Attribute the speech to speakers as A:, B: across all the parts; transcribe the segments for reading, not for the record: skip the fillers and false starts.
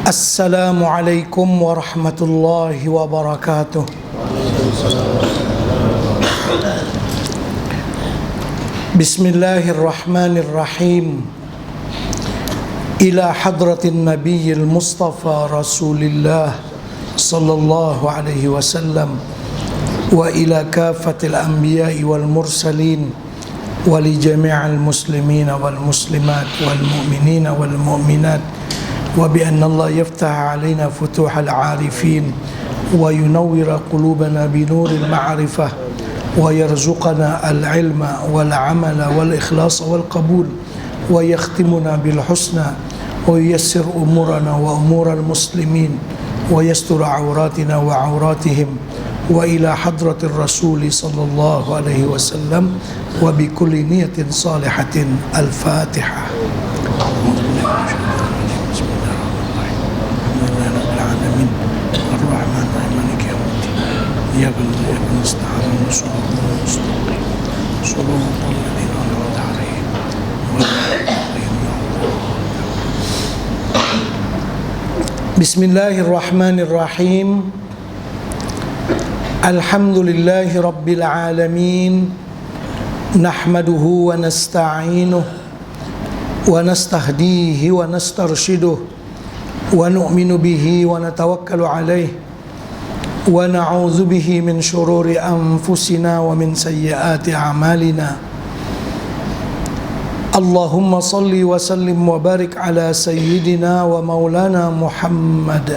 A: Assalamualaikum warahmatullahi wabarakatuh. Bismillahirrahmanirrahim. Ila hadratin nabiyil mustafa rasulillah sallallahu alaihi wasallam wa ila kafatil anbiya'i wal mursalin wa li jami'al muslimina wal muslimat wal mu'minina wal mu'minat wa bi anna Allah yaftaha alaina futuhal arifin wa yunawwira qulubana bi nuril ma'rifah wa yarzuqana al-ilma wal amala wal ikhlas wal qabul wa yakhtimuna bil husna wa yassir umurana wa umural muslimin wa yastur awratina wa awratihim wa ila hadratir rasul sallallahu alaihi wasallam wa bi kulli niyatin salihatin. Al-Fatihah. إياك نستعين صراط المستقيم صراط الذين أنعمت عليهم بسم الله الرحمن الرحيم الحمد لله رب العالمين نحمده ونستعينه ونستهديه ونسترشده ونؤمن به ونتوكل عليه ونعوذ به من شرور أنفسنا ومن سيئات أعمالنا اللهم صل وسلم وبارك على سيدنا ومولانا محمد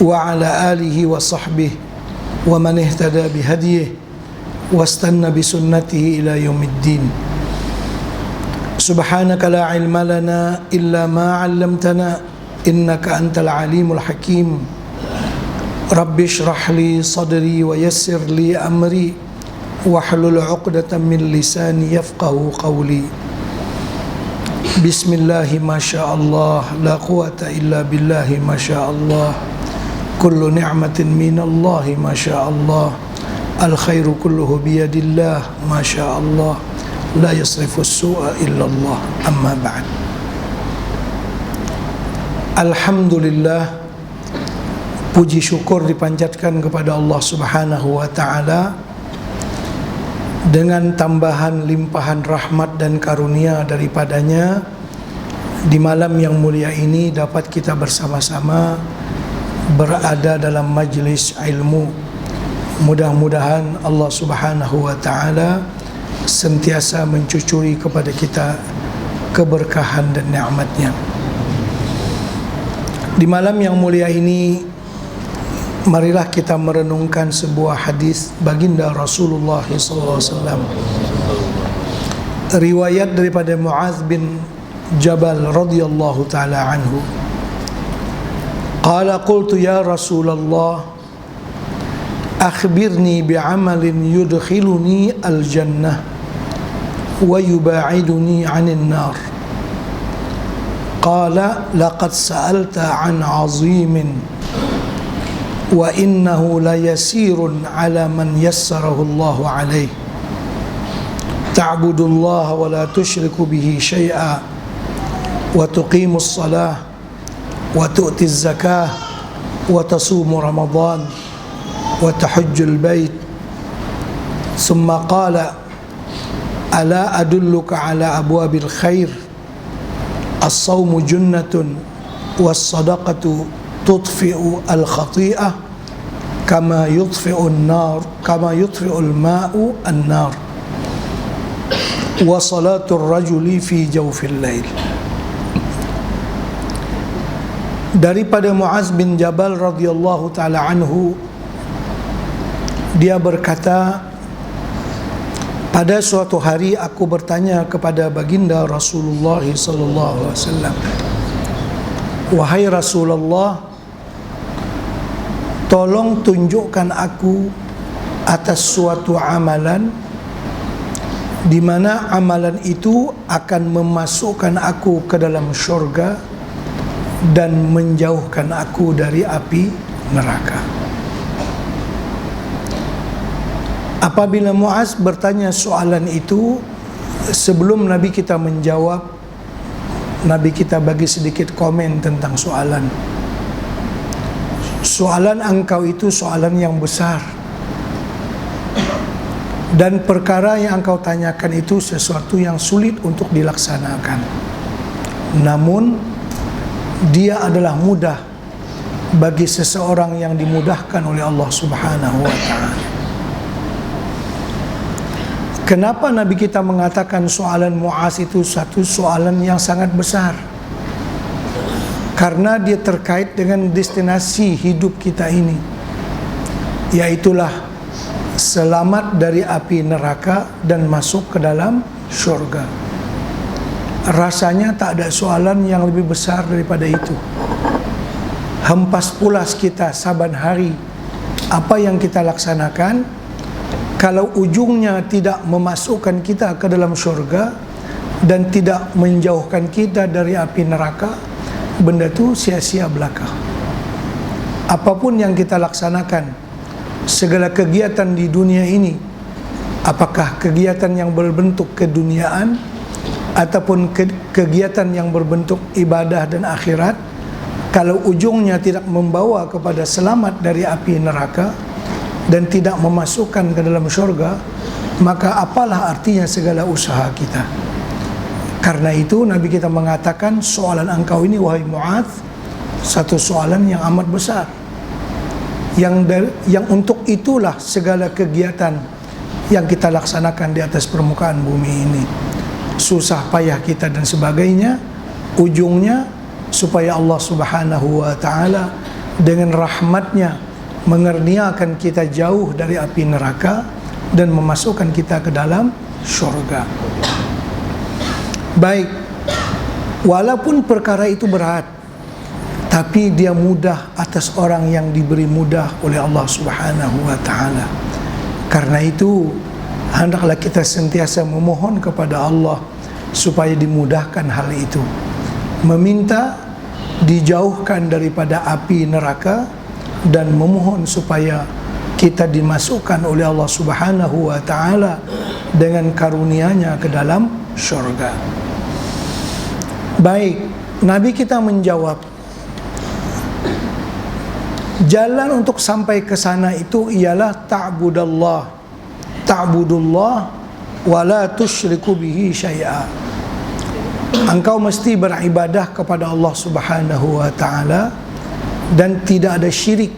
A: وعلى آله وصحبه ومن اهتدى بهديه واستنى بسنته إلى يوم الدين. سبحانك لا علم لنا إلا ما علمتنا إنك أنت العليم الحكيم. Rabbi shrah li sadri wa yassir li amri wahlul 'uqdatam min lisani yafqahu qawli. Bismillah masyaallah la quwata illa billah masyaallah. Kullu ni'matin minallahi masyaallah. Al khairu kulluhu biyadillah masyaallah. La yasrifu as-su'a illa Allah. Amma ba'd. Alhamdulillah, puji syukur dipanjatkan kepada Allah Subhanahu wa ta'ala dengan tambahan limpahan rahmat dan karunia daripadanya. Di malam yang mulia ini dapat kita bersama-sama berada dalam majlis ilmu. Mudah-mudahan Allah Subhanahu wa ta'ala sentiasa mencucuri kepada kita keberkahan dan nikmatnya. Di malam yang mulia ini, marilah kita merenungkan sebuah hadis baginda Rasulullah SAW. Riwayat daripada Muaz bin Jabal radhiyallahu taala anhu. Qala qultu ya Rasulullah akhbirni bi'amalin yudkhiluni al-jannah wa yuba'iduni 'anil nar. Qala laqad sa'alta 'an 'azimin wa innahu la yasirun ala man yassarahu Allahu alayh. Ta'budullaha wa la tushriku bihi syai'a wa tuqimus salah wa tu'tiz zakah wa tasumu ramadan wa tahujjul bait. Thumma qala ala adulluka ala abwabil khair as-sawmu junnatun was-sadaqatu tudfi'u al-khati'ah kama yudfi'u al-ma'u an-nar wa salatu ar-rajuli fi jawfil lail. Daripada Muaz bin Jabal radhiyallahu taala anhu, dia berkata, pada suatu hari aku bertanya kepada baginda Rasulullah sallallahu alaihi wasallam, wahai Rasulullah, tolong tunjukkan aku atas suatu amalan di mana amalan itu akan memasukkan aku ke dalam syurga dan menjauhkan aku dari api neraka. Apabila Muaz bertanya soalan itu, sebelum Nabi kita menjawab, Nabi kita bagi sedikit komen tentang soalan. Soalan engkau itu soalan yang besar, dan perkara yang engkau tanyakan itu sesuatu yang sulit untuk dilaksanakan. Namun dia adalah mudah bagi seseorang yang dimudahkan oleh Allah Subhanahu wa ta'ala. Kenapa Nabi kita mengatakan soalan Mu'adz itu satu soalan yang sangat besar? Karena dia terkait dengan destinasi hidup kita ini, yaitulah selamat dari api neraka dan masuk ke dalam syurga. Rasanya tak ada soalan yang lebih besar daripada itu. Hempas pulas kita saban hari apa yang kita laksanakan, kalau ujungnya tidak memasukkan kita ke dalam syurga dan tidak menjauhkan kita dari api neraka, benda itu sia-sia belaka. Apapun yang kita laksanakan, segala kegiatan di dunia ini, apakah kegiatan yang berbentuk keduniaan ataupun kegiatan yang berbentuk ibadah dan akhirat, kalau ujungnya tidak membawa kepada selamat dari api neraka dan tidak memasukkan ke dalam syurga, maka apalah artinya segala usaha kita. Karena itu Nabi kita mengatakan soalan engkau ini wahai Mu'adz satu soalan yang amat besar, yang untuk itulah segala kegiatan yang kita laksanakan di atas permukaan bumi ini, susah payah kita dan sebagainya, ujungnya supaya Allah Subhanahu wa ta'ala dengan rahmatnya mengerniakan kita jauh dari api neraka dan memasukkan kita ke dalam syurga. Baik, walaupun perkara itu berat, tapi dia mudah atas orang yang diberi mudah oleh Allah Subhanahu wa ta'ala. Karena itu hendaklah kita sentiasa memohon kepada Allah supaya dimudahkan hal itu, meminta dijauhkan daripada api neraka, dan memohon supaya kita dimasukkan oleh Allah Subhanahu wa ta'ala dengan karunia-Nya ke dalam syurga. Baik, Nabi kita menjawab, jalan untuk sampai ke sana itu ialah ta'budullah wa la tusyriku bihi syai'a. Engkau mesti beribadah kepada Allah Subhanahu wa ta'ala dan tidak ada syirik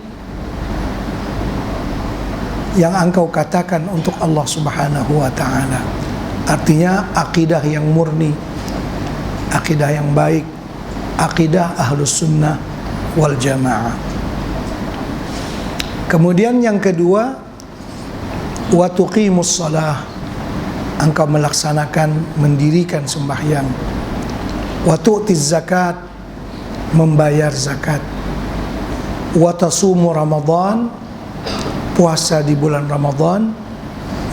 A: yang engkau katakan untuk Allah Subhanahu wa ta'ala. Artinya akidah yang murni, akidah yang baik, akidah Ahlus Sunnah wal Jamaah. Kemudian yang kedua, wa tuqimus shalah, engkau melaksanakan, mendirikan sembahyang. Wa tu'tiz zakat, membayar zakat. Wa tasumu Ramadan, puasa di bulan Ramadan.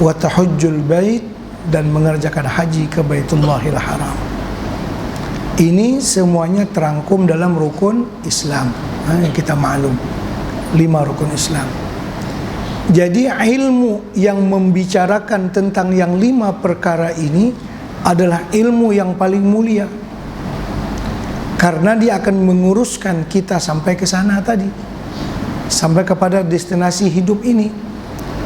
A: Wa tahujjul bait, dan mengerjakan haji ke Baitullahil Haram. Ini semuanya terangkum dalam rukun Islam yang kita maklum, 5 rukun Islam. Jadi ilmu yang membicarakan tentang yang 5 perkara ini adalah ilmu yang paling mulia, karena dia akan menguruskan kita sampai ke sana tadi, sampai kepada destinasi hidup ini,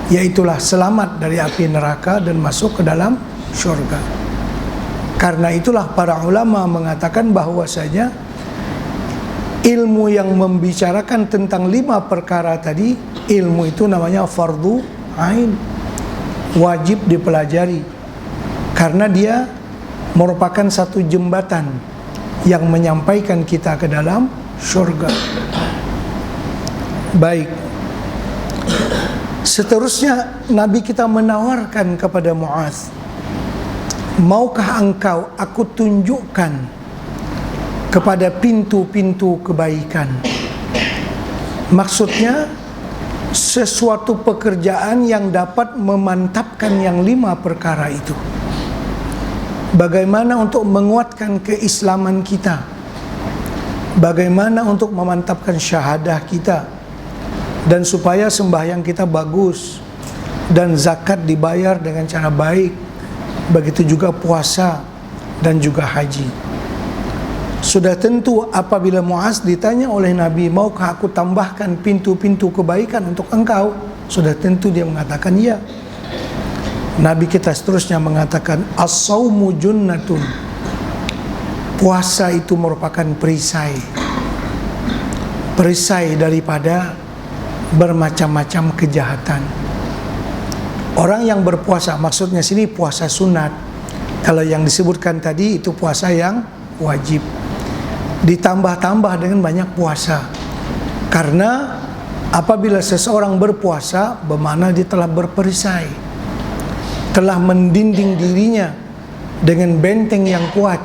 A: yaitulah selamat dari api neraka dan masuk ke dalam syurga. Karena itulah para ulama mengatakan bahwasanya ilmu yang membicarakan tentang 5 perkara tadi, ilmu itu namanya fardu ain, wajib dipelajari, karena dia merupakan satu jembatan yang menyampaikan kita ke dalam syurga. Baik, seterusnya Nabi kita menawarkan kepada Mu'adz, maukah engkau aku tunjukkan kepada pintu-pintu kebaikan? Maksudnya sesuatu pekerjaan yang dapat memantapkan yang 5 perkara itu. Bagaimana untuk menguatkan keislaman kita, bagaimana untuk memantapkan syahadah kita, dan supaya sembahyang kita bagus dan zakat dibayar dengan cara baik, begitu juga puasa dan juga haji. Sudah tentu apabila Muaz ditanya oleh Nabi, maukah aku tambahkan pintu-pintu kebaikan untuk engkau? Sudah tentu dia mengatakan ya. Nabi kita seterusnya mengatakan, as-saumu junnatun. Puasa itu merupakan perisai. Perisai daripada bermacam-macam kejahatan. Orang yang berpuasa, maksudnya sini puasa sunat. Kalau yang disebutkan tadi itu puasa yang wajib. Ditambah-tambah dengan banyak puasa. Karena apabila seseorang berpuasa, bermakna dia telah berperisai, telah mendinding dirinya dengan benteng yang kuat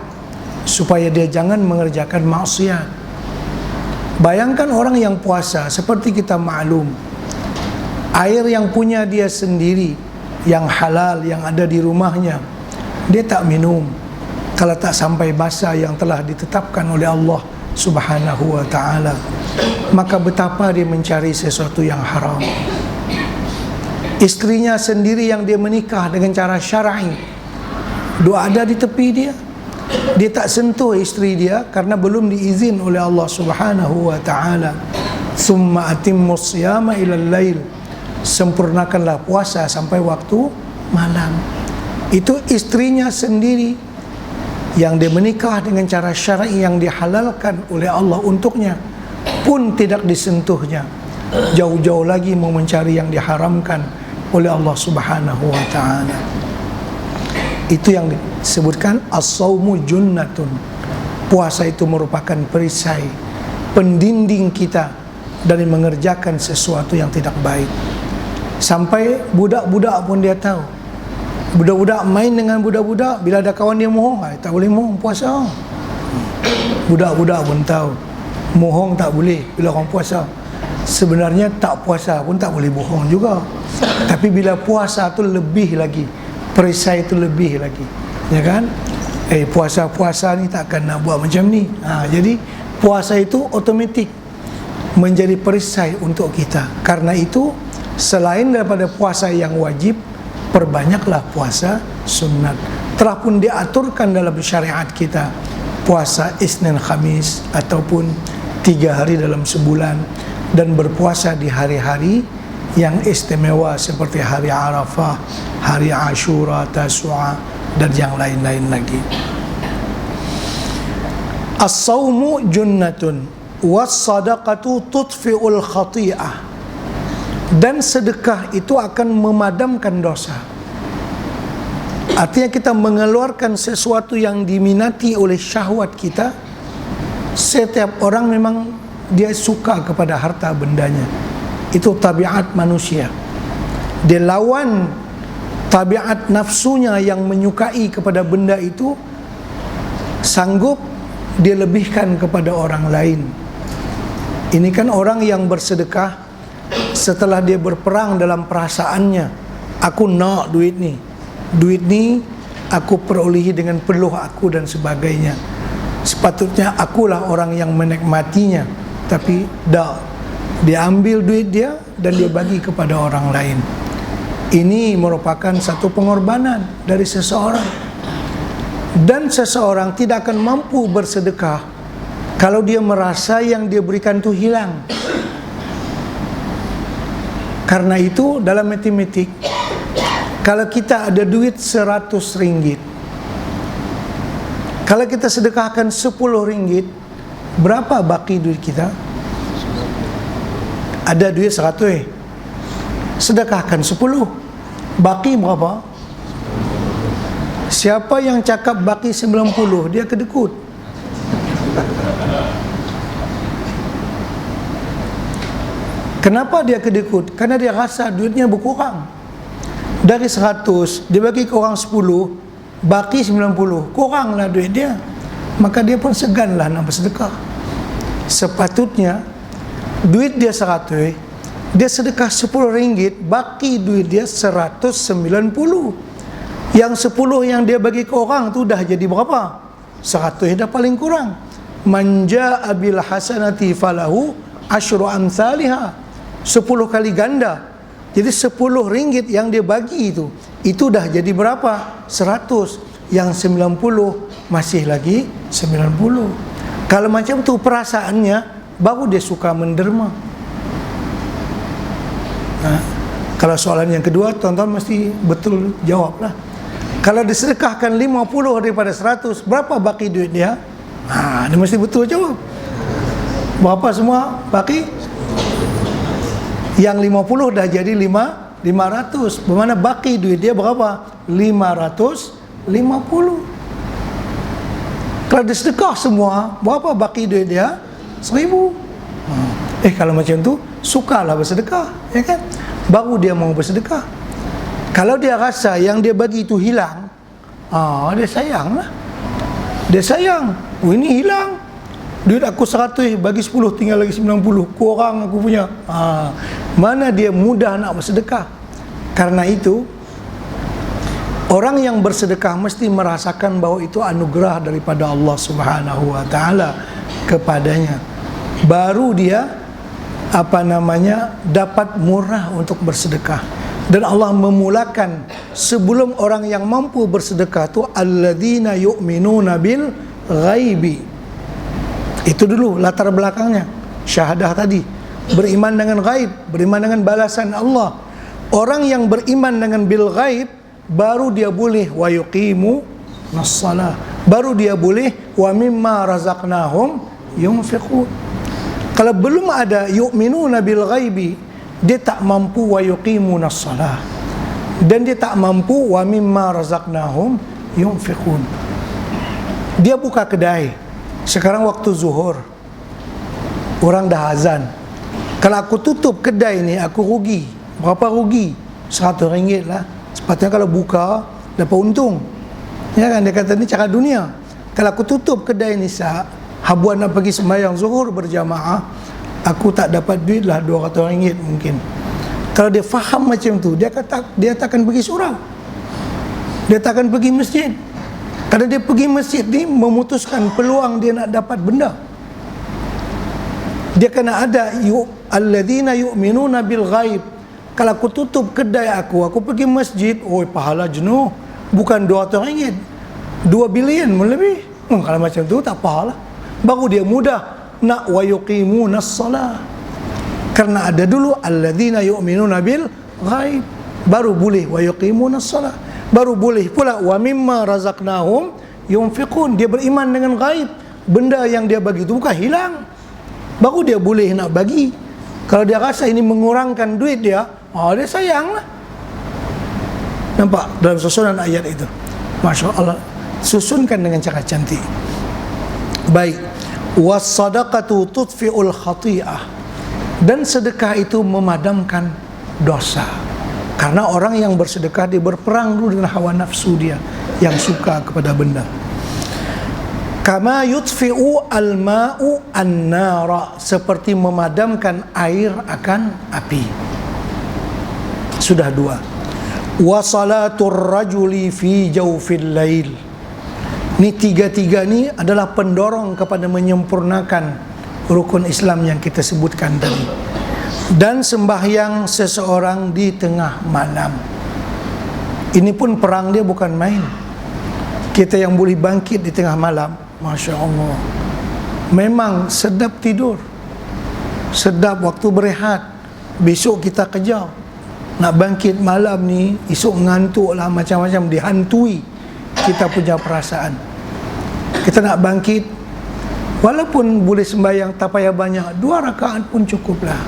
A: supaya dia jangan mengerjakan maksiat. Bayangkan orang yang puasa, seperti kita maklum, air yang punya dia sendiri, yang halal, yang ada di rumahnya, dia tak minum kalau tak sampai masa yang telah ditetapkan oleh Allah Subhanahu wa ta'ala. Maka betapa dia mencari sesuatu yang haram. Istrinya sendiri yang dia menikah dengan cara syar'i, doa ada di tepi dia, dia tak sentuh istri dia karena belum diizin oleh Allah Subhanahu wa ta'ala. Summa atimmus siyama ilal lail, sempurnakanlah puasa sampai waktu malam. Itu istrinya sendiri yang dia menikah dengan cara syar'i yang dihalalkan oleh Allah untuknya, pun tidak disentuhnya. Jauh-jauh lagi mau mencari yang diharamkan oleh Allah Subhanahu wa ta'ala. Itu yang disebutkan as-saumu junnatun. Puasa itu merupakan perisai, pendinding kita dari mengerjakan sesuatu yang tidak baik. Sampai budak-budak pun dia tahu. Budak-budak main dengan budak-budak, bila ada kawan dia mohong, tak boleh mohong puasa. Budak-budak pun tahu mohong tak boleh bila orang puasa. Sebenarnya tak puasa pun tak boleh bohong juga. Tapi bila puasa tu lebih lagi, perisai itu lebih lagi, ya kan? Puasa-puasa ni takkan nak buat macam ni. Jadi puasa itu otomatik menjadi perisai untuk kita. Karena itu selain daripada puasa yang wajib, perbanyaklah puasa sunat. Telah pun diaturkan dalam syariat kita puasa Isnin Khamis ataupun 3 hari dalam sebulan, dan berpuasa di hari-hari yang istimewa seperti hari Arafah, hari Ashura, Tasu'a, dan yang lain-lain lagi. As-sawmu junnatun was-sadaqatu tudfi'ul khati'ah. Dan sedekah itu akan memadamkan dosa. Artinya kita mengeluarkan sesuatu yang diminati oleh syahwat kita. Setiap orang memang dia suka kepada harta bendanya. Itu tabiat manusia. Dia lawan tabiat nafsunya yang menyukai kepada benda itu, sanggup dia lebihkan kepada orang lain. Ini kan orang yang bersedekah setelah dia berperang dalam perasaannya, aku nak duit ni aku perolehi dengan peluh aku dan sebagainya. Sepatutnya akulah orang yang menikmatinya, tapi dah, dia ambil duit dia dan dia bagi kepada orang lain. Ini merupakan satu pengorbanan dari seseorang. Dan seseorang tidak akan mampu bersedekah kalau dia merasa yang dia berikan itu hilang. Karena itu dalam matematik, kalau kita ada duit 100 ringgit, kalau kita sedekahkan 10 ringgit, berapa baki duit kita? Ada duit 100, sedekahkan 10, baki berapa? Siapa yang cakap baki 90, dia kedekut. Kenapa dia kedekut? Karena dia rasa duitnya berkurang. Dari 100 dia bagi ke orang 10, baki 90, kuranglah duit dia. Maka dia pun seganlah nak bersedekah. Sepatutnya duit dia 100, dia sedekah 10 ringgit, baki duit dia 190. Yang 10 yang dia bagi ke orang tu dah jadi berapa? 100 dah paling kurang. Man jaa bil hasanati falahu asyru amsalihha, 10 kali ganda. Jadi 10 ringgit yang dia bagi itu dah jadi berapa? 100. Yang 90 masih lagi 90. Kalau macam tu perasaannya, baru dia suka menderma. Kalau soalan yang kedua, tuan-tuan mesti betul jawablah. Kalau disedekahkan 50 daripada 100, berapa baki duit dia? Dia mesti betul jawab. Berapa semua baki? Yang 50 dah jadi 500. Bermakna baki duit dia berapa? 550. Kalau disedekah semua, berapa baki duit dia? 1000. Kalau macam tu, sukalah bersedekah, ya kan? Baru dia mau bersedekah. Kalau dia rasa yang dia bagi itu hilang, dia sayang lah. Dia sayang. Ini hilang. Duit aku 100, bagi 10, tinggal lagi 90. Kurang aku punya. Mana dia mudah nak bersedekah. Karena itu, orang yang bersedekah mesti merasakan bahawa itu anugerah daripada Allah Subhanahu wa taala kepadanya. Baru dia dapat murah untuk bersedekah. Dan Allah memulakan sebelum orang yang mampu bersedekah tu alladzina yu'minuna bil ghaibi. Itu dulu latar belakangnya. Syahadah tadi, beriman dengan ghaib, beriman dengan balasan Allah. Orang yang beriman dengan bil ghaib, baru dia boleh wa yuqimu nas-salah, baru dia boleh wa mimma razaqnahum yunfiqun. Kalau belum ada yu'minuna bil ghaibi, dia tak mampu wa yuqimu nas-salah, dan dia tak mampu wa mimma razaqnahum yunfiqun. Dia buka kedai, sekarang waktu zuhur, orang dah azan. Kalau aku tutup kedai ni, aku rugi. Berapa rugi? RM100 lah. Sepatutnya kalau buka, dapat untung. Ya kan, dia kata ni cara dunia. Kalau aku tutup kedai ni habuan nak pergi sembahyang zuhur berjamaah, aku tak dapat duit lah RM200 mungkin. Kalau dia faham macam tu, dia takkan pergi surau. Dia takkan pergi masjid. Kalau dia pergi masjid ni, memutuskan peluang dia nak dapat benda. Dia kena ada alladzina yu'minuna bil ghaib. Kalau aku tutup kedai aku pergi masjid, pahala jenuh. Bukan RM200, 2 bilion lebih. Kalau macam tu tak pahala. Baru dia mudah nak wa yuqimunas salah. Karena ada dulu alladzina yu'minuna bil ghaib, baru boleh wa yuqimunas salah, baru boleh pula wa mimma razaqnahum yunfiqun. Dia beriman dengan ghaib, benda yang dia bagi itu bukan hilang, baru dia boleh nak bagi. Kalau dia rasa ini mengurangkan duit dia, dia sayang lah. Nampak dalam susunan ayat itu, Masya Allah, susunkan dengan cara cantik. Baik, was-sadaqatu tudfi'ul khati'ah, dan sedekah itu memadamkan dosa. Karena orang yang bersedekah, dia berperang dulu dengan hawa nafsu dia yang suka kepada benda. Kama yutfi'u al-ma'u an-nara, seperti memadamkan air akan api. Sudah dua. Wa salatur rajuli fi jawfil lail. Ini tiga-tiga ni adalah pendorong kepada menyempurnakan rukun Islam yang kita sebutkan tadi. Dan sembahyang seseorang di tengah malam. Ini pun perang dia bukan main. Kita yang boleh bangkit di tengah malam, Masya Allah, memang sedap tidur, sedap waktu berehat. Besok kita kejar nak bangkit malam ni, esok ngantuk lah, macam-macam dihantui kita punya perasaan. Kita nak bangkit, walaupun boleh sembahyang tak payah banyak, 2 rakaat pun cukuplah.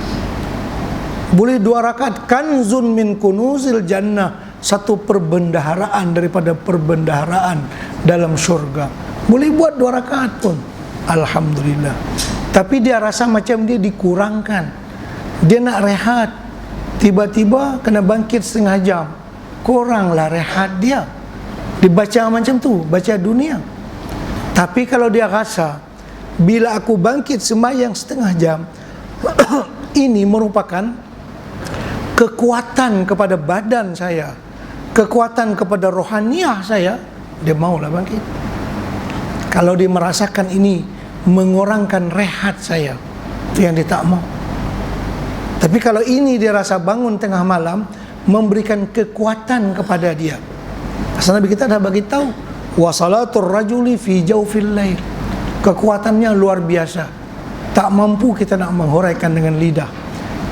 A: Boleh 2 rakaat, kanzun min kunuzil jannah, satu perbendaharaan daripada perbendaharaan dalam syurga. Boleh buat 2 rakaat pun, alhamdulillah. Tapi dia rasa macam dia dikurangkan, dia nak rehat, tiba-tiba kena bangkit setengah jam, kuranglah rehat dia. Dibaca macam tu, baca dunia. Tapi kalau dia rasa, bila aku bangkit sembahyang setengah jam, ini merupakan kekuatan kepada badan saya, kekuatan kepada rohaniah saya, dia maulah bangkit. Kalau dia merasakan ini mengurangkan rehat saya, itu yang dia tak mau. Tapi kalau ini dia rasa bangun tengah malam memberikan kekuatan kepada dia. Pasal Nabi kita dah bagi tahu, wa salatur rajuli fi jawfil lail. Kekuatannya luar biasa. Tak mampu kita nak menghuraikan dengan lidah.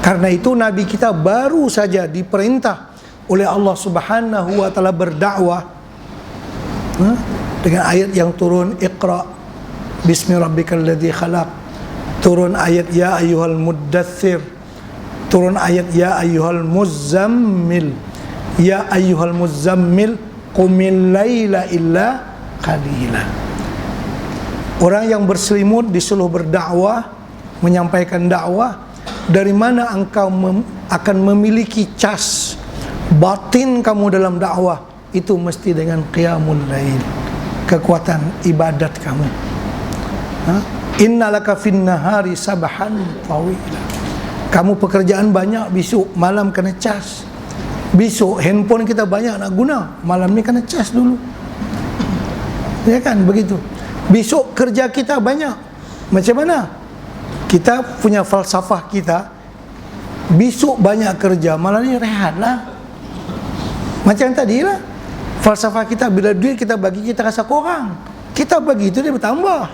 A: Karena itu Nabi kita baru saja diperintah oleh Allah Subhanahu wa taala berdakwah dengan ayat yang turun, Iqra bismi rabbikal ladzi khalaq. Turun ayat ya ayyuhal muddatsir. Turun ayat ya ayyuhal muzammil. Ya ayyuhal muzammil qumil laila illa qalila. Orang yang berselimut disuruh berdakwah, menyampaikan dakwah. Dari mana engkau akan memiliki cas batin kamu dalam dakwah? Itu mesti dengan qiyamul lail, kekuatan ibadat kamu. Innalaka fin nahari sabahan tawila. Kamu pekerjaan banyak, besok malam kena cas. Besok handphone kita banyak nak guna, malam ni kena cas dulu. Ya kan, begitu. Besok kerja kita banyak, macam mana? Kita punya falsafah kita, besok banyak kerja, malam ni rehatlah. Macam tadi lah, falsafah kita, bila duit kita bagi, kita rasa kurang, kita bagi itu dia bertambah.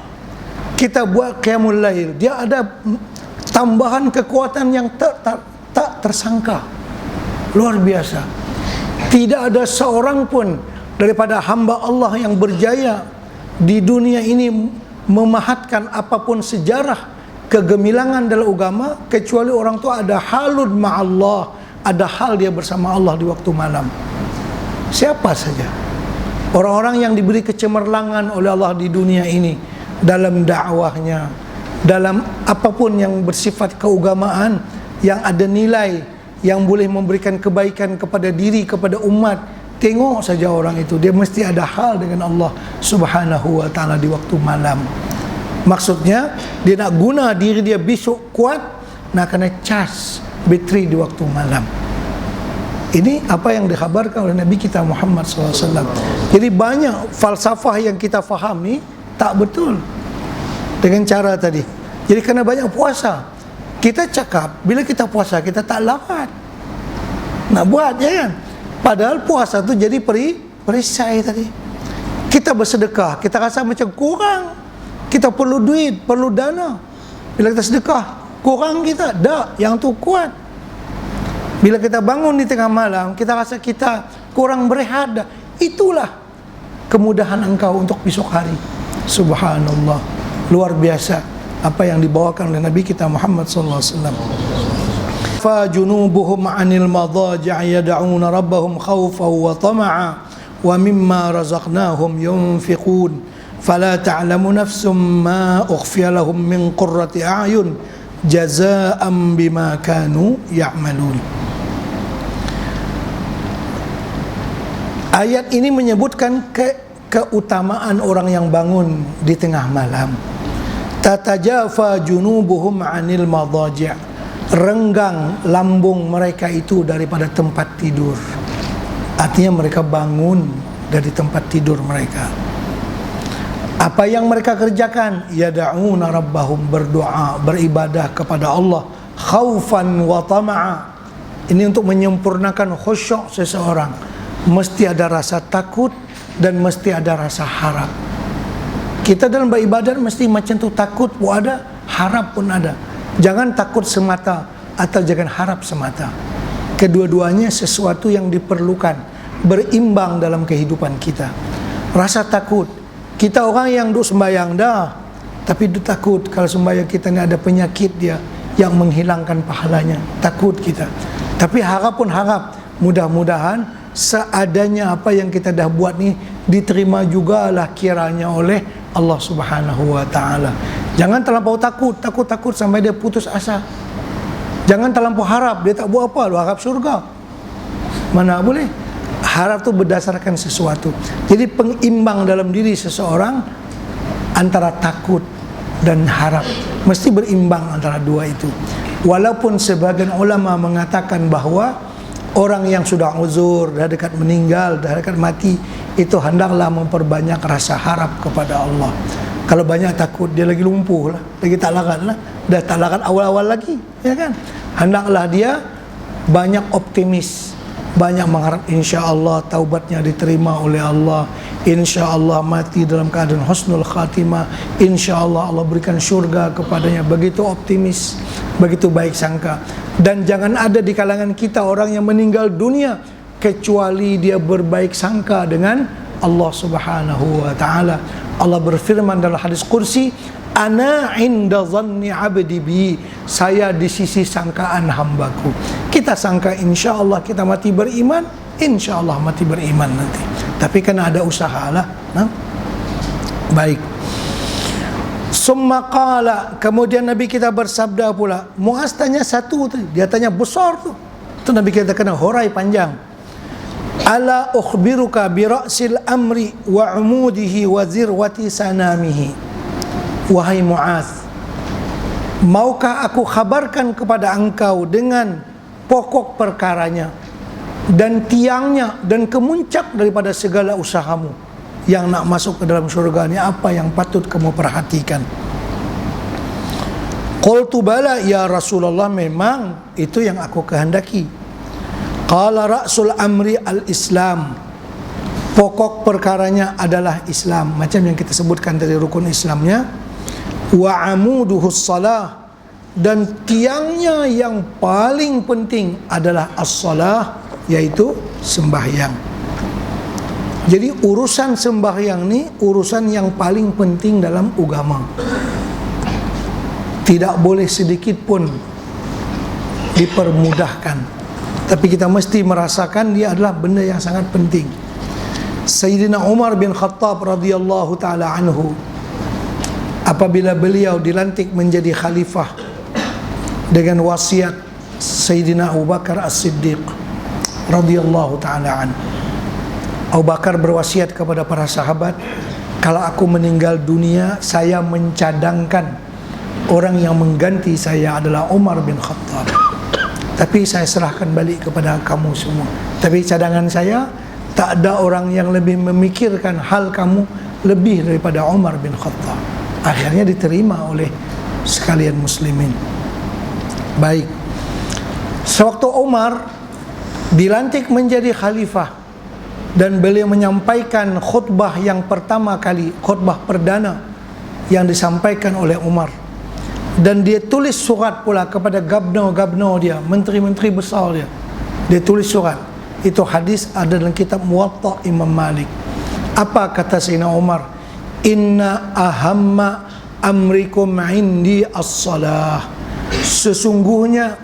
A: Kita buat qiyamul lail, dia ada tambahan kekuatan yang tak tersangka. Luar biasa. Tidak ada seorang pun daripada hamba Allah yang berjaya di dunia ini memahatkan apapun sejarah kegemilangan dalam agama, kecuali orang tu ada halud ma'allah, ada hal dia bersama Allah di waktu malam. Siapa saja orang-orang yang diberi kecemerlangan oleh Allah di dunia ini, dalam dakwahnya, dalam apapun yang bersifat keagamaan, yang ada nilai, yang boleh memberikan kebaikan kepada diri, kepada umat, tengok saja orang itu, dia mesti ada hal dengan Allah Subhanahu wa ta'ala di waktu malam. Maksudnya dia nak guna diri dia besok kuat, nak kena cas bateri di waktu malam. Ini apa yang dikhabarkan oleh Nabi kita Muhammad SAW. Jadi banyak falsafah yang kita faham ni tak betul dengan cara tadi. Jadi kena banyak puasa. Kita cakap bila kita puasa kita tak larat nak buat, ya kan? Padahal puasa tu jadi perisai tadi. Kita bersedekah, kita rasa macam kurang, kita perlu duit, perlu dana. Bila kita sedekah, kurang kita, tak, yang tu kuat. Bila kita bangun di tengah malam, kita rasa kita kurang berehat, dah. Itulah kemudahan engkau untuk besok hari. Subhanallah, luar biasa apa yang dibawakan oleh Nabi kita Muhammad sallallahu alaihi wasallam. Fa junubuhum 'anil madaji' yad'una rabbahum khawfan wa tama'a wa mimma razaqnahum yunfiqun fala ta'lamu nafsum ma ukhfiya lahum min qurrati a'yun jazaa'an bima kanu ya'malun. Ayat ini menyebutkan keutamaan orang yang bangun di tengah malam. Tatajafa junubuhum 'anil madaji', renggang lambung mereka itu daripada tempat tidur. Artinya mereka bangun dari tempat tidur mereka. Apa yang mereka kerjakan? Yad'una rabbahum, berdoa, beribadah kepada Allah, khaufan wa tama'a. Ini untuk menyempurnakan khusyuk seseorang. Mesti ada rasa takut dan mesti ada rasa harap. Kita dalam beribadah mesti macam tu, takut pun ada, harap pun ada. Jangan takut semata atau jangan harap semata. Kedua-duanya sesuatu yang diperlukan, berimbang dalam kehidupan kita. Rasa takut, kita orang yang duk sembahyang dah, tapi duk takut kalau sembahyang kita ni ada penyakit dia yang menghilangkan pahalanya. Takut kita. Tapi harap pun harap, mudah-mudahan seadanya apa yang kita dah buat ni diterima jugalah kiranya oleh Allah Subhanahu wa ta'ala. Jangan terlampau takut sampai dia putus asa. Jangan terlampau harap, dia tak buat apa, lu harap surga. Mana boleh. Harap tu berdasarkan sesuatu. Jadi pengimbang dalam diri seseorang antara takut dan harap, mesti berimbang antara dua itu. Walaupun sebagian ulama mengatakan bahawa orang yang sudah uzur, dah dekat meninggal, dah dekat mati, itu hendaklah memperbanyak rasa harap kepada Allah. Kalau banyak takut, dia lagi lumpuh lah, lagi tak larat lah, dah tak larat awal-awal lagi, ya kan? Hendaklah dia banyak optimis, banyak mengharap insya Allah taubatnya diterima oleh Allah, InsyaAllah mati dalam keadaan husnul khatimah. InsyaAllah Allah berikan syurga kepadanya. Begitu optimis, begitu baik sangka. Dan jangan ada di kalangan kita orang yang meninggal dunia kecuali dia berbaik sangka dengan Allah Subhanahu wa ta'ala. Allah berfirman dalam hadis kursi, ana inda dhanni abdi bi, saya di sisi sangkaan hambaku. Kita sangka insyaAllah kita mati beriman, insyaAllah mati beriman nanti. Tapi kan ada usaha lah. Baik. Summa qala, kemudian Nabi kita bersabda pula. Muaz tanya satu tu, dia tanya besar tu. Tu Nabi kita kena horai panjang. Ala ukhbiruka bi ra'sil amri wa umudihi wa zirwati sanamihi. Wahai Muaz, maukah aku khabarkan kepada engkau dengan pokok perkaranya dan tiangnya dan kemuncak daripada segala usahamu yang nak masuk ke dalam syurga ni, apa yang patut kamu perhatikan? Qultu bala ya Rasulullah, memang itu yang aku kehendaki. Qala ra'sul amri al-Islam, pokok perkaranya adalah Islam, macam yang kita sebutkan dari rukun Islamnya. Wa amuduhus salah, dan tiangnya yang paling penting adalah as-salah, yaitu sembahyang. Jadi urusan sembahyang ni urusan yang paling penting dalam agama. Tidak boleh sedikit pun dipermudahkan, tapi kita mesti merasakan dia adalah benda yang sangat penting. Sayyidina Umar bin Khattab radhiyallahu taala anhu, apabila beliau dilantik menjadi khalifah dengan wasiat Sayyidina Abu Bakar As-Siddiq radhiyallahu taala anhu, Abu Bakar berwasiat kepada para sahabat, kalau aku meninggal dunia, saya mencadangkan orang yang mengganti saya adalah Umar bin Khattab, tapi saya serahkan balik kepada kamu semua. Tapi cadangan saya, tak ada orang yang lebih memikirkan hal kamu lebih daripada Umar bin Khattab. Akhirnya diterima oleh sekalian muslimin. Baik. Sewaktu Umar dilantik menjadi khalifah dan beliau menyampaikan khutbah yang pertama kali, khutbah perdana yang disampaikan oleh Umar, dan dia tulis surat pula kepada gubernur dia, menteri-menteri besar dia. Dia tulis surat. Itu hadis ada dalam kitab Muwatta Imam Malik. Apa kata Sayyidina Umar? Inna ahamma amrikum indi as-salah. Sesungguhnya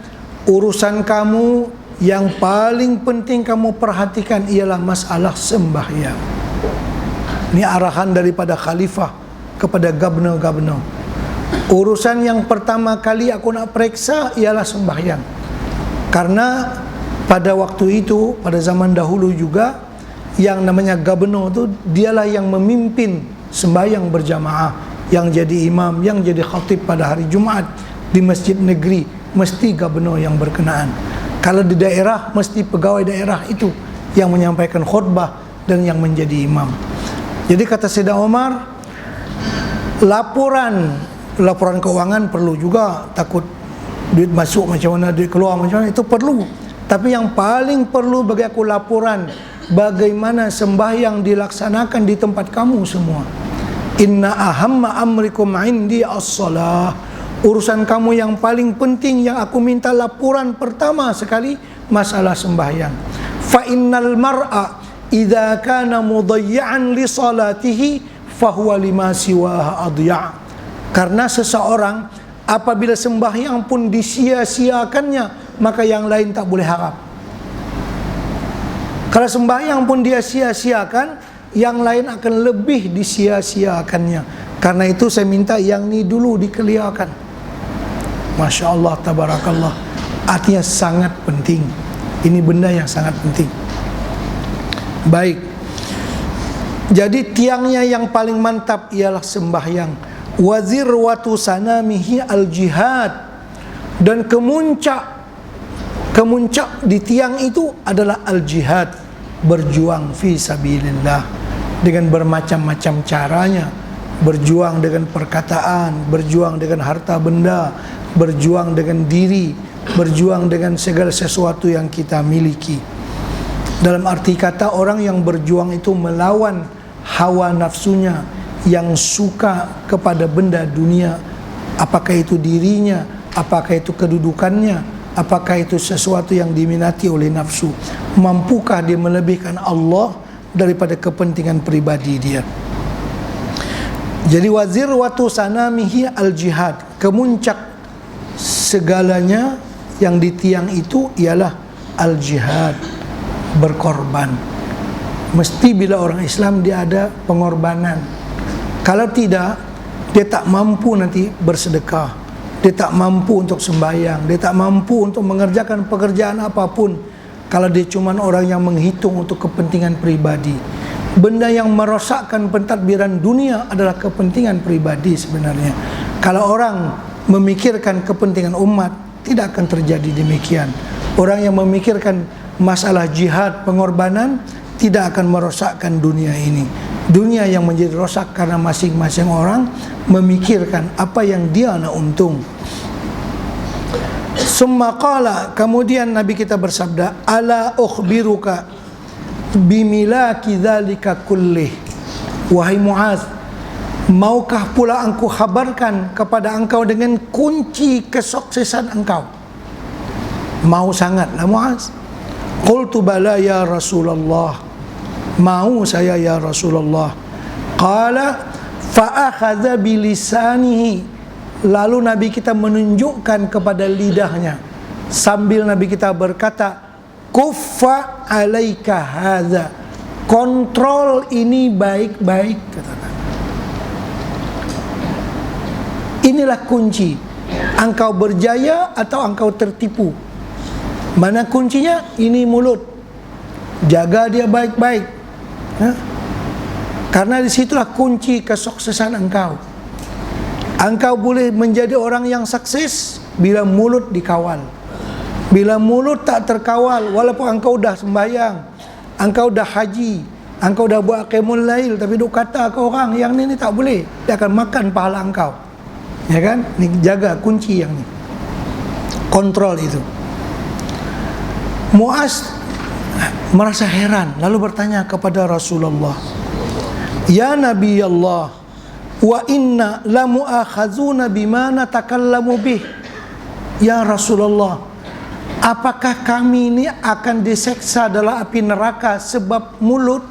A: urusan kamu yang paling penting kamu perhatikan ialah masalah sembahyang. Ini arahan daripada khalifah kepada gubernur-gubernur. Urusan yang pertama kali aku nak periksa ialah sembahyang. Karena pada waktu itu, pada zaman dahulu juga, yang namanya gubernur tu dialah yang memimpin sembahyang berjamaah, yang jadi imam, yang jadi khatib pada hari Jumaat di masjid negeri, mesti gubernur yang berkenaan. Kalau di daerah, mesti pegawai daerah itu yang menyampaikan khutbah dan yang menjadi imam. Jadi kata Sayyidina Umar, laporan keuangan perlu juga, takut duit masuk macam mana, duit keluar macam mana, itu perlu. Tapi yang paling perlu bagi aku laporan bagaimana sembahyang dilaksanakan di tempat kamu semua. Inna ahamma amrikum indi as-salah. Urusan kamu yang paling penting yang aku minta laporan pertama sekali masalah sembahyang. Fa innal mar'a idza kana mudayyan li salatihi fa huwa lima siwaha adya'. Karena seseorang apabila sembahyang pun disia-siakannya, maka yang lain tak boleh harap. Kalau sembahyang pun dia sia-siakan, yang lain akan lebih disia-siakannya. Karena itu saya minta yang ni dulu dikeliarkan. Masya Allah, tabarakallah. Artinya sangat penting. Ini benda yang sangat penting. Baik. Jadi tiangnya yang paling mantap ialah sembahyang. Wazirwatu sanamihi al-jihad, dan kemuncak di tiang itu adalah al-jihad, berjuang fi sabilillah dengan bermacam-macam caranya. Berjuang dengan perkataan, berjuang dengan harta benda, berjuang dengan diri, berjuang dengan segala sesuatu yang kita miliki. Dalam arti kata, orang yang berjuang itu melawan hawa nafsunya, yang suka kepada benda dunia, apakah itu dirinya, apakah itu kedudukannya, apakah itu sesuatu yang diminati oleh nafsu. Mampukah dia melebihkan Allah daripada kepentingan pribadi dia? Jadi wazirwatu sanamihi al-jihad, kemuncak segalanya yang ditiang itu ialah al-jihad, berkorban. Mesti bila orang Islam dia ada pengorbanan. Kalau tidak, dia tak mampu nanti bersedekah, dia tak mampu untuk sembahyang, dia tak mampu untuk mengerjakan pekerjaan apapun kalau dia cuma orang yang menghitung untuk kepentingan pribadi. Benda yang merosakkan pentadbiran dunia adalah kepentingan pribadi sebenarnya. Kalau orang memikirkan kepentingan umat, tidak akan terjadi demikian. Orang yang memikirkan masalah jihad, pengorbanan, tidak akan merosakkan dunia ini. Dunia yang menjadi rosak karena masing-masing orang memikirkan apa yang dia nak untung. Summa qala, kemudian Nabi kita bersabda, ala ukhbiruka bimilaki dzalika kullih. Wahai Muaz, maukah pula engkau khabarkan kepada engkau dengan kunci kesuksesan engkau? Mau sangatlah Muaz. Qultu bala ya Rasulullah, mau saya ya Rasulullah. Qala fa akhadha bilisanihi, lalu Nabi kita menunjukkan kepada lidahnya sambil Nabi kita berkata, kuffa alaika hadza, kontrol ini baik-baik, kata Nabi. Inilah kunci, engkau berjaya atau engkau tertipu. Mana kuncinya? Ini mulut, jaga dia baik-baik, karena disitulah kunci kesuksesan engkau. Engkau boleh menjadi orang yang sukses bila mulut dikawal. Bila mulut tak terkawal, walaupun engkau dah sembahyang, engkau dah haji, engkau dah buat qiyamul lail, tapi duk kata ke orang yang ni tak boleh, dia akan makan pahala engkau. Ya kan? Ni jaga kunci yang ni, kontrol itu. Muaz merasa heran, lalu bertanya kepada Rasulullah, ya Nabi Allah, wa inna la mu'akhazuna bima natakallamu bih. Ya Rasulullah, apakah kami ini akan diseksa dalam api neraka sebab mulut?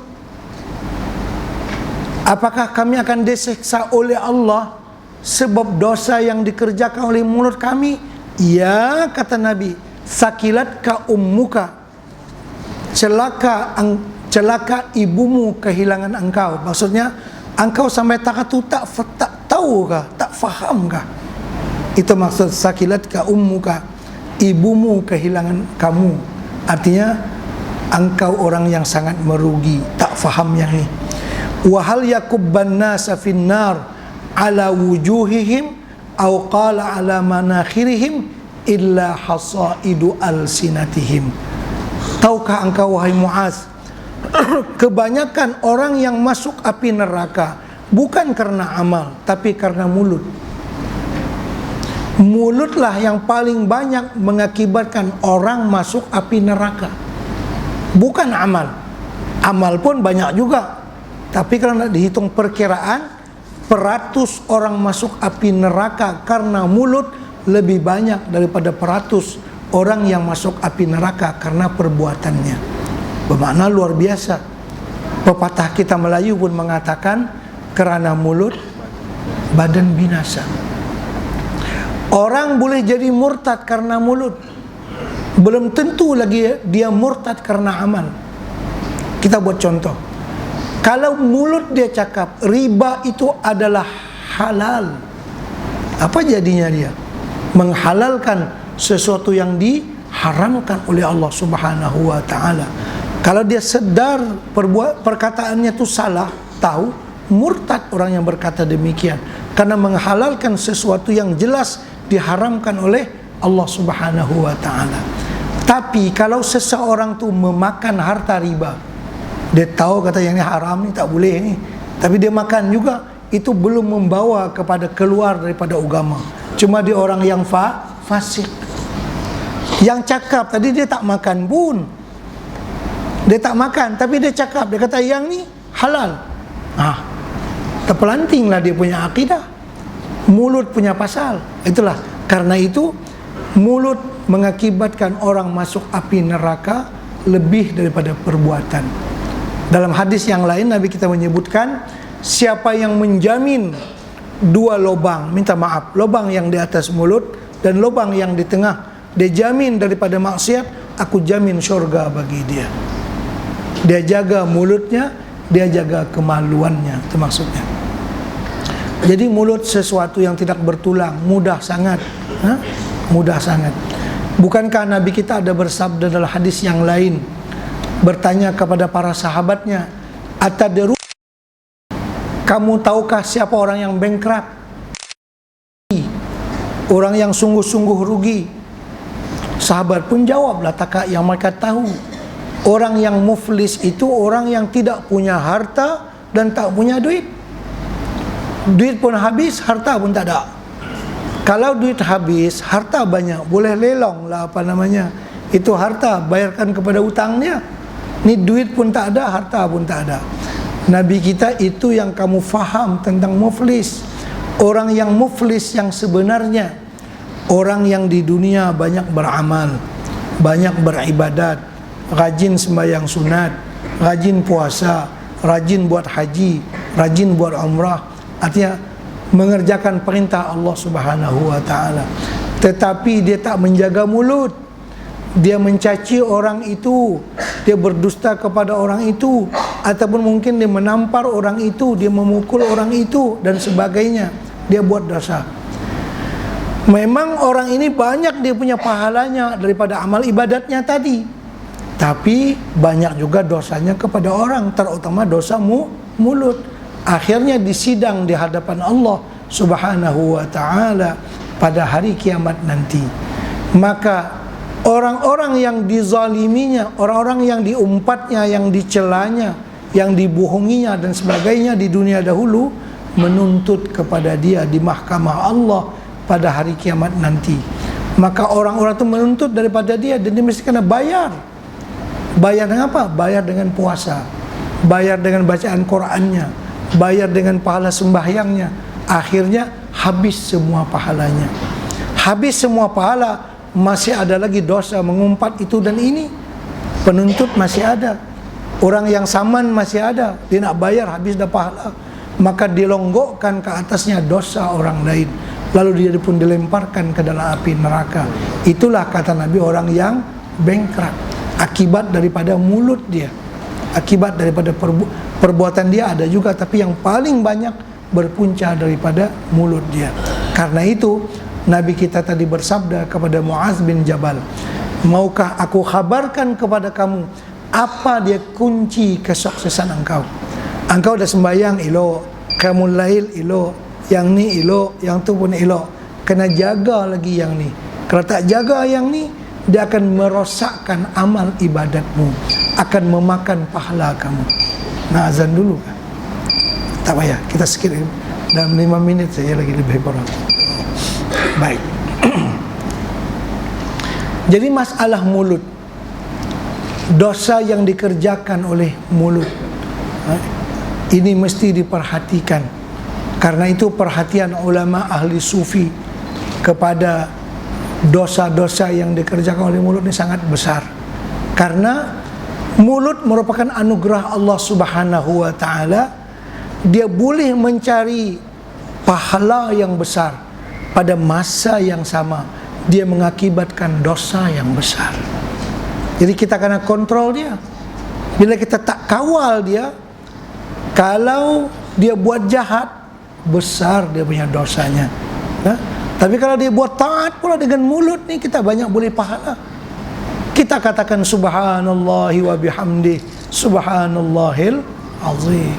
A: Apakah kami akan diseksa oleh Allah sebab dosa yang dikerjakan oleh mulut kami? Ya, kata Nabi, sakilat ka ummuka, celaka ibumu kehilangan engkau. Maksudnya engkau sampai tak tahu kah, tak faham kah? Itu maksud sakilat ka ummuka, ibumu kehilangan kamu. Artinya engkau orang yang sangat merugi, tak faham yang ini. Wa hal yakubban nasa finnar ala wujuhihim aw qala ala manakhirihim illa hasaidu alsinatihim. Tahukah engkau wahai Muaz, kebanyakan orang yang masuk api neraka bukan karena amal, tapi karena mulut. Mulutlah yang paling banyak mengakibatkan orang masuk api neraka, bukan amal. Amal pun banyak juga, tapi kalau dihitung perkiraan, peratus orang masuk api neraka karena mulut lebih banyak daripada peratus orang yang masuk api neraka karena perbuatannya. Bermakna luar biasa. Pepatah kita Melayu pun mengatakan, kerana mulut badan binasa. Orang boleh jadi murtad karena mulut, belum tentu lagi dia murtad karena amal. Kita buat contoh. Kalau mulut dia cakap riba itu adalah halal, apa jadinya dia? Menghalalkan sesuatu yang diharamkan oleh Allah Subhanahu wa ta'ala. Kalau dia sedar perkataannya itu salah, tahu, murtad orang yang berkata demikian, karena menghalalkan sesuatu yang jelas diharamkan oleh Allah Subhanahu wa ta'ala. Tapi kalau seseorang tu memakan harta riba, dia tahu kata yang ini haram, ni tak boleh ni, tapi dia makan juga, itu belum membawa kepada keluar daripada agama. Cuma dia orang yang fasik. Yang cakap tadi dia tak makan pun, dia tak makan, tapi dia cakap, dia kata yang ni halal. Terpelantinglah dia punya akidah, mulut punya pasal. Itulah, karena itu mulut mengakibatkan orang masuk api neraka lebih daripada perbuatan. Dalam hadis yang lain Nabi kita menyebutkan, siapa yang menjamin dua lubang, minta maaf, lubang yang di atas mulut dan lubang yang di tengah, dia jamin daripada maksiat, aku jamin syurga bagi dia. Dia jaga mulutnya, dia jaga kemaluannya, itu maksudnya. Jadi mulut sesuatu yang tidak bertulang, mudah sangat, mudah sangat. Bukankah Nabi kita ada bersabda dalam hadis yang lain, bertanya kepada para sahabatnya, atadru, kamu tahukah siapa orang yang bankrupt, orang yang sungguh-sungguh rugi? Sahabat pun jawablah, tak yang mereka tahu. Orang yang muflis itu orang yang tidak punya harta dan tak punya duit. Duit pun habis, harta pun tak ada. Kalau duit habis, harta banyak, boleh lelong lah itu harta, bayarkan kepada utangnya. Ni duit pun tak ada, harta pun tak ada. Nabi kita itu yang kamu faham tentang muflis. Orang yang muflis yang sebenarnya, orang yang di dunia banyak beramal, banyak beribadat, rajin sembahyang sunat, rajin puasa, rajin buat haji, rajin buat umrah, artinya mengerjakan perintah Allah Subhanahu wa taala. Tetapi dia tak menjaga mulut. Dia mencaci orang itu, dia berdusta kepada orang itu, ataupun mungkin dia menampar orang itu, dia memukul orang itu dan sebagainya. Dia buat dosa. Memang orang ini banyak dia punya pahalanya daripada amal ibadatnya tadi, tapi banyak juga dosanya kepada orang, terutama dosa mulut. Akhirnya disidang di hadapan Allah Subhanahu wa ta'ala pada hari kiamat nanti. Maka orang-orang yang dizaliminya, orang-orang yang diumpatnya, yang dicelanya, yang dibohonginya dan sebagainya di dunia dahulu, menuntut kepada dia di mahkamah Allah pada hari kiamat nanti. Maka orang-orang itu menuntut daripada dia, dan dia mesti kena bayar. Bayar dengan apa? Bayar dengan puasa, bayar dengan bacaan Qur'annya, bayar dengan pahala sembahyangnya. Akhirnya habis semua pahalanya. Habis semua pahala, masih ada lagi dosa mengumpat itu dan ini. Penuntut masih ada, orang yang saman masih ada, dia nak bayar, habis dah pahala. Maka dilonggokkan ke atasnya dosa orang lain, lalu dia pun dilemparkan ke dalam api neraka. Itulah kata Nabi orang yang bankrupt, akibat daripada mulut dia, akibat daripada perbuatan dia ada juga, tapi yang paling banyak berpunca daripada mulut dia. Karena itu Nabi kita tadi bersabda kepada Muaz bin Jabal, maukah aku khabarkan kepada kamu apa dia kunci kesuksesan engkau? Engkau dah sembahyang elok, qiyamul lail elok, yang ni elok, yang tu pun elok, kena jaga lagi yang ni. Kalau tak jaga yang ni, dia akan merosakkan amal ibadatmu, akan memakan pahala kamu. Nah, azan dulu kan? Tak payah, kita skip dalam 5 minit saja lagi, lebih kurang. Baik. Jadi masalah mulut, dosa yang dikerjakan oleh mulut, ini mesti diperhatikan. Karena itu perhatian ulama ahli sufi kepada dosa-dosa yang dikerjakan oleh mulut ini sangat besar. Karena mulut merupakan anugerah Allah Subhanahu wa ta'ala. Dia boleh mencari pahala yang besar, pada masa yang sama dia mengakibatkan dosa yang besar. Jadi kita kena kontrol dia. Bila kita tak kawal dia, kalau dia buat jahat, besar dia punya dosanya. Tapi kalau dia buat taat pula dengan mulut ni, kita banyak boleh pahala. Kita katakan subhanallahi wa bihamdi, subhanallahil azim,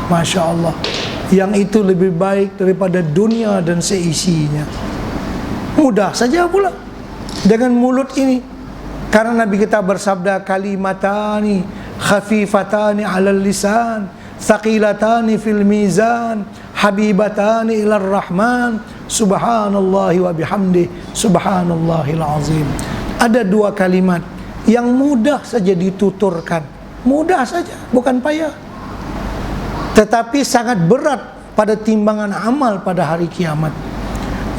A: Masya Allah. Yang itu lebih baik daripada dunia dan seisinya. Mudah saja pula dengan mulut ini. Karena Nabi kita bersabda, kalimatani khafifatani alal lisan, thaqilatani fil mizan, habibatani ilar rahman, subhanallahi wa bihamdi, subhanallahil azim. Ada dua kalimat yang mudah saja dituturkan, mudah saja, bukan payah. tetapi sangat berat pada timbangan amal pada hari kiamat,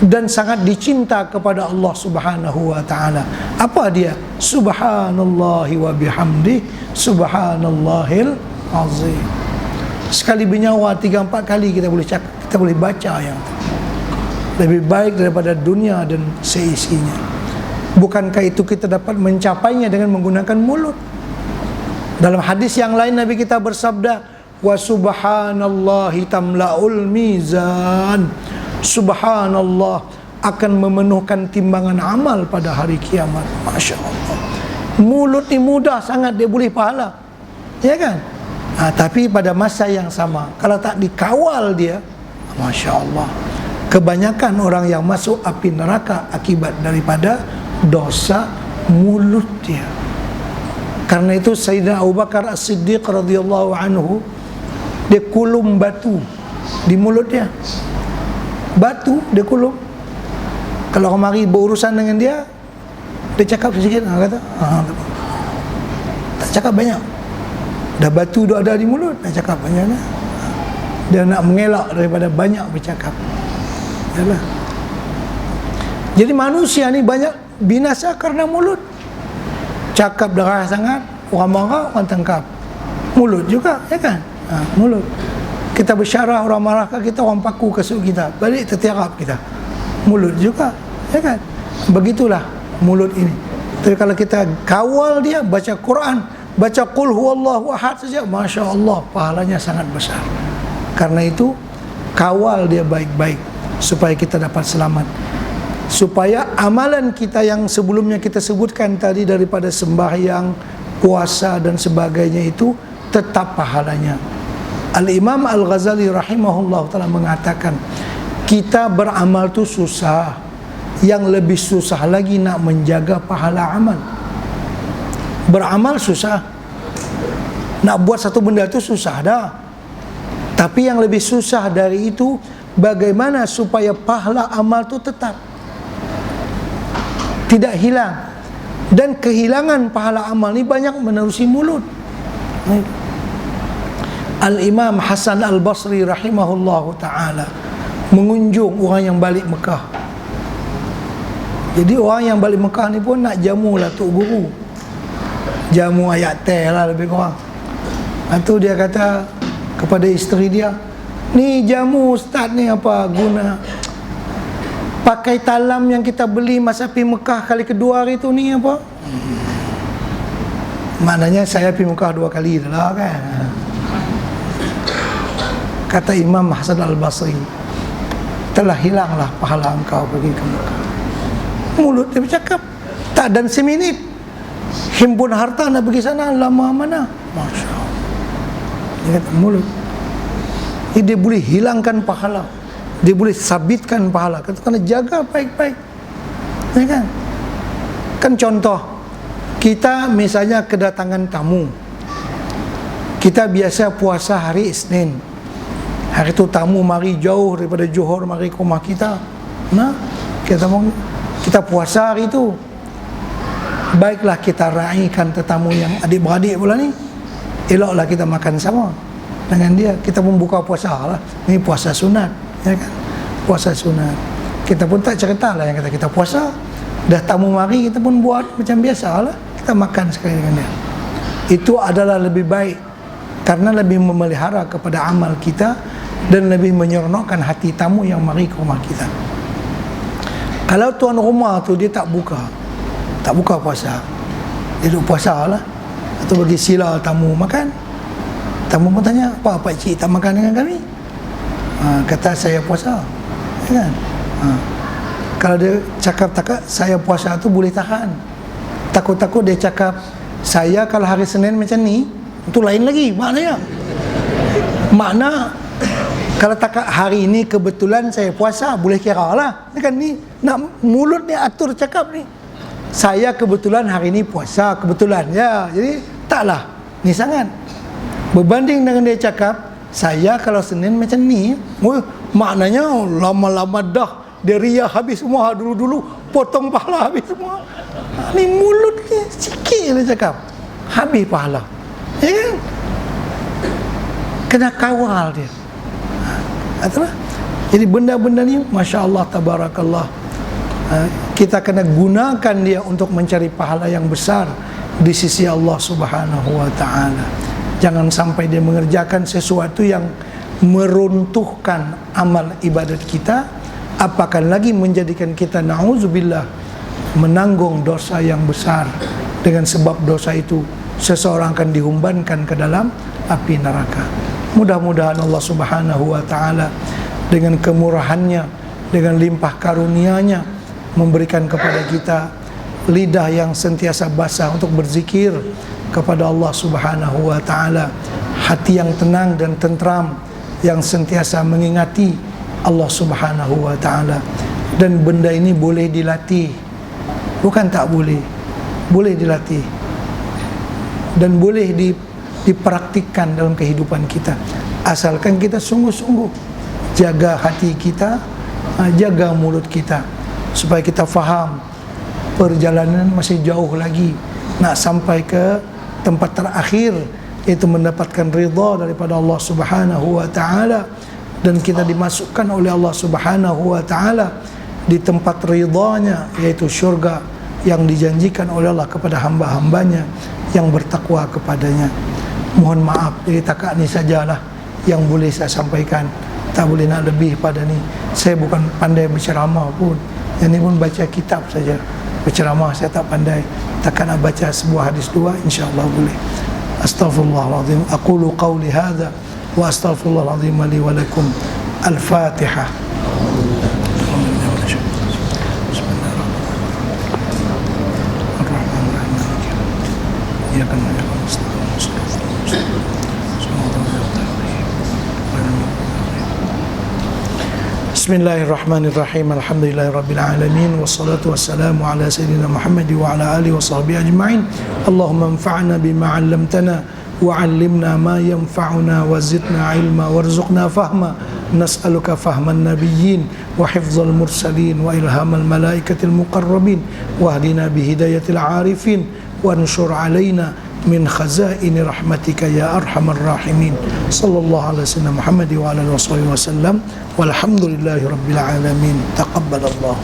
A: dan sangat dicinta kepada Allah Subhanahu wa taala. Apa dia? Subhanallahi wa bihamdi, subhanallahil azim. Sekali bernyawa 3-4 kali kita boleh cakap, kita boleh baca yang itu. Lebih baik daripada dunia dan seisinya. Bukankah itu kita dapat mencapainya dengan menggunakan mulut? Dalam hadis yang lain Nabi kita bersabda, wa subhanallahi tamla'ul mizan. Subhanallah akan memenuhkan timbangan amal pada hari kiamat. Masya Allah. Mulut ni mudah sangat dia boleh pahala, ya kan? Tapi pada masa yang sama, kalau tak dikawal dia, Masya Allah, kebanyakan orang yang masuk api neraka akibat daripada dosa mulut dia. Karena itu Sayyidina Abu Bakar As-Siddiq radhiyallahu anhu, dia kulum batu di mulut dia. Batu dia kulum. Kalau orang mari berurusan dengan dia, dia cakap sedikit, kata tak cakap banyak. Dah batu dah ada di mulut, nak cakap banyak dah. Dia nak mengelak daripada banyak bercakap. Yalah. Jadi manusia ni banyak binasa kerana mulut. Cakap darah sangat, orang marah, orang tangkap. Mulut juga, ya kan? Mulut. Kita bersyarah, orang marah kat kita, orang paku kasut kita, balik tertiarap kita. Mulut juga, ya kan? Begitulah mulut ini. Tapi kalau kita kawal dia, baca Quran, baca qul huwallahu ahad saja, Masya Allah, pahalanya sangat besar. Karena itu kawal dia baik-baik supaya kita dapat selamat, supaya amalan kita yang sebelumnya kita sebutkan tadi daripada sembahyang, puasa dan sebagainya itu tetap pahalanya. Al-Imam Al-Ghazali rahimahullah ta'ala mengatakan, kita beramal tu susah, yang lebih susah lagi nak menjaga pahala amal. Beramal susah, nak buat satu benda tu susah dah. Tapi yang lebih susah dari itu, bagaimana supaya pahala amal tu tetap, tidak hilang. Dan kehilangan pahala amal ni banyak menerusi mulut. Al-Imam Hasan Al-Basri rahimahullahu ta'ala mengunjung orang yang balik Mekah. Jadi orang yang balik Mekah ni pun nak jamu lah Tok Guru, jamu ayat teh lah lebih kurang. Itu dia kata kepada isteri dia, ni jamu ustaz ni apa guna? Pakai talam yang kita beli masa pergi Mekah kali kedua hari tu ni apa? Maknanya saya pergi Mekah 2 kali dah lah kan. Kata Imam Hasan Al-Basri, telah hilanglah pahala engkau pergi ke Mekah. Mulut dia bercakap, tak dan seminit. Himpun harta nak pergi sana, lama mana? Masya Allah. Dia kata mulut. Jadi dia boleh hilangkan pahala, dia boleh sabitkan pahala. Kena jaga baik-baik, ya kan? Kan contoh, kita misalnya kedatangan tamu, kita biasa puasa hari Isnin. Hari tu tamu mari jauh daripada Johor mari ke rumah kita. Nah, kita puasa hari tu. Baiklah kita raikan tetamu yang adik-beradik pula ni. Eloklah kita makan sama dengan dia. Kita pun buka puasa lah. Ni puasa sunat, ya kan? Puasa sunat. Kita pun tak cerita lah yang kata kita puasa. Dah tamu mari, kita pun buat macam biasa lah. Kita makan sekali dengan dia. Itu adalah lebih baik, karena lebih memelihara kepada amal kita dan lebih menyeronokkan hati tamu yang mari ke rumah kita. Kalau tuan rumah tu dia tak buka puasa, dia duduk puasa lah, atau bagi sila tamu makan, tamu pun tanya, apa Pak Cik tak makan dengan kami? Kata saya puasa, ya kan? Kalau dia cakap saya puasa tu boleh tahan. Takut-takut dia cakap saya kalau hari Senin macam ni, itu lain lagi maknanya. Makna kalau takat hari ini kebetulan saya puasa, boleh kira lah, kan? Ni nak mulut ni atur cakap ni, saya kebetulan hari ini puasa, kebetulan ya, jadi taklah ni sangat. Berbanding dengan dia cakap saya kalau Senin macam ni, maknanya lama-lama dah dia riah habis semua, dulu-dulu potong pahala habis semua. Ni mulut ni sikit dia cakap habis pahala, ya kan? kena kawal dia. Itulah. Jadi benda-benda ni, Masya Allah, Tabarakallah, kita kena gunakan dia untuk mencari pahala yang besar di sisi Allah Subhanahu wa ta'ala. Jangan sampai dia mengerjakan sesuatu yang meruntuhkan amal ibadat kita, apakah lagi menjadikan kita, na'udzubillah, menanggung dosa yang besar. Dengan sebab dosa itu seseorang akan dihumbankan ke dalam api neraka. Mudah-mudahan Allah Subhanahu wa ta'ala dengan kemurahannya, dengan limpah karunia-Nya, memberikan kepada kita lidah yang sentiasa basah untuk berzikir kepada Allah Subhanahu wa ta'ala, hati yang tenang dan tentram yang sentiasa mengingati Allah Subhanahu wa ta'ala. Dan benda ini boleh dilatih, bukan tak boleh, boleh dilatih dan boleh dipraktikkan dalam kehidupan kita, asalkan kita sungguh-sungguh jaga hati kita, jaga mulut kita, supaya kita faham perjalanan masih jauh lagi nak sampai ke tempat terakhir, yaitu mendapatkan ridha daripada Allah Subhanahu wa ta'ala, dan kita dimasukkan oleh Allah Subhanahu wa ta'ala di tempat ridhanya, yaitu syurga yang dijanjikan oleh Allah kepada hamba-hambanya yang bertakwa kepadanya. Mohon maaf, jadi takat ni sajalah yang boleh saya sampaikan, tak boleh nak lebih pada ni. Saya bukan pandai berceramah pun, yang ni pun baca kitab saja. Berceramah saya tak pandai, takkan nak baca sebuah hadis dua, insya-Allah boleh. Astaghfirullahaladzim, aqulu qawli hadha wa astaghfirullahaladzim li wa lakum. Al-Fatihah. Bismillahirrahmanirrahim. Alhamdulillahirabbil alamin, wassalatu wassalamu ala sayyidina Muhammad wa ala alihi wa sahbihi ajma'in. Allahumma anfa'na bima 'allamtana wa 'allimna ma yanfa'una wa zidna 'ilma warzuqna fahma. Nas'aluka fahman nabiyyin wa hifdzal mursalin wa ilhamal malaikatil muqarrabin wa hdina bihidayatil 'arifin wa anshur 'alaina min khazaini rahmatika ya arhamar rahimin. Sallallahu alaihi wasallam Muhammad wa ala alihi wasallam. Walhamdulillahi rabbil alamin. Taqabbalallahu.